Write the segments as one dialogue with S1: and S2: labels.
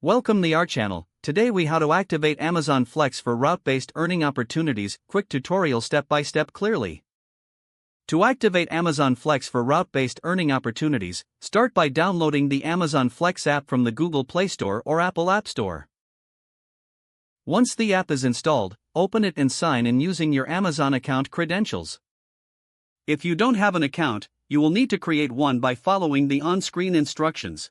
S1: Welcome to our channel. Today we how to activate Amazon Flex for route-based earning opportunities. Quick tutorial step by step clearly. To activate Amazon Flex for route-based earning opportunities, start by downloading the Amazon Flex app from the Google Play Store or Apple App Store. Once the app is installed, open it and sign in using your Amazon account credentials. If you don't have an account, you will need to create one by following the on-screen instructions.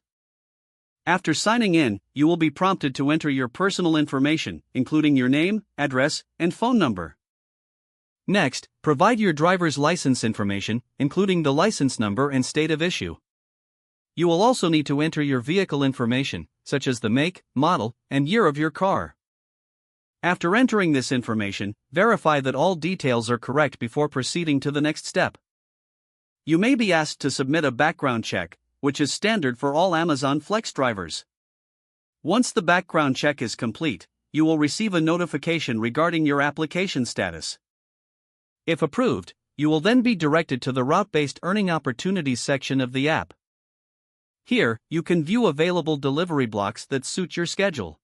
S1: After signing in, you will be prompted to enter your personal information, including your name, address, and phone number. Next, provide your driver's license information, including the license number and state of issue. You will also need to enter your vehicle information, such as the make, model, and year of your car. After entering this information, verify that all details are correct before proceeding to the next step. You may be asked to submit a background check, which is standard for all Amazon Flex drivers. Once the background check is complete, you will receive a notification regarding your application status. If approved, you will then be directed to the Route-Based Earning Opportunities section of the app. Here, you can view available delivery blocks that suit your schedule.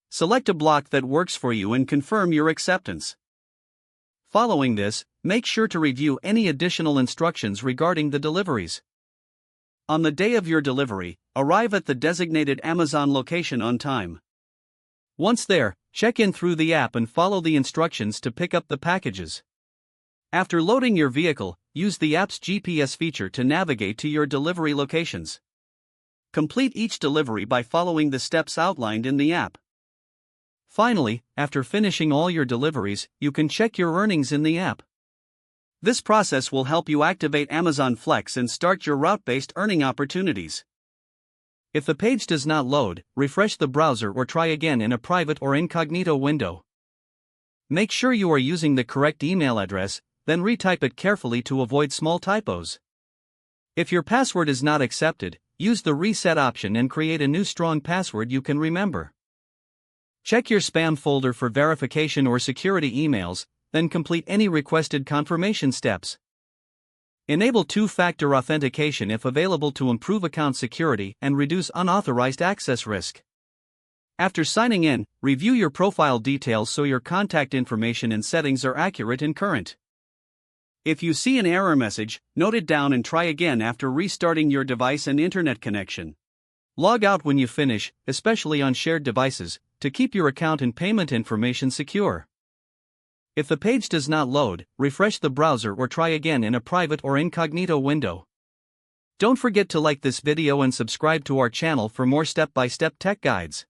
S1: Select a block that works for you and confirm your acceptance. Following this, make sure to review any additional instructions regarding the deliveries. On the day of your delivery, arrive at the designated Amazon location on time. Once there, check in through the app and follow the instructions to pick up the packages. After loading your vehicle, use the app's GPS feature to navigate to your delivery locations. Complete each delivery by following the steps outlined in the app. Finally, after finishing all your deliveries, you can check your earnings in the app. This process will help you activate Amazon Flex and start your route-based earning opportunities. If the page does not load, refresh the browser or try again in a private or incognito window. Make sure you are using the correct email address, then retype it carefully to avoid small typos. If your password is not accepted, use the reset option and create a new strong password you can remember. Check your spam folder for verification or security emails, then complete any requested confirmation steps. Enable two-factor authentication if available to improve account security and reduce unauthorized access risk. After signing in, review your profile details so your contact information and settings are accurate and current. If you see an error message, note it down and try again after restarting your device and internet connection. Log out when you finish, especially on shared devices, to keep your account and payment information secure. If the page does not load, refresh the browser or try again in a private or incognito window. Don't forget to like this video and subscribe to our channel for more step-by-step tech guides.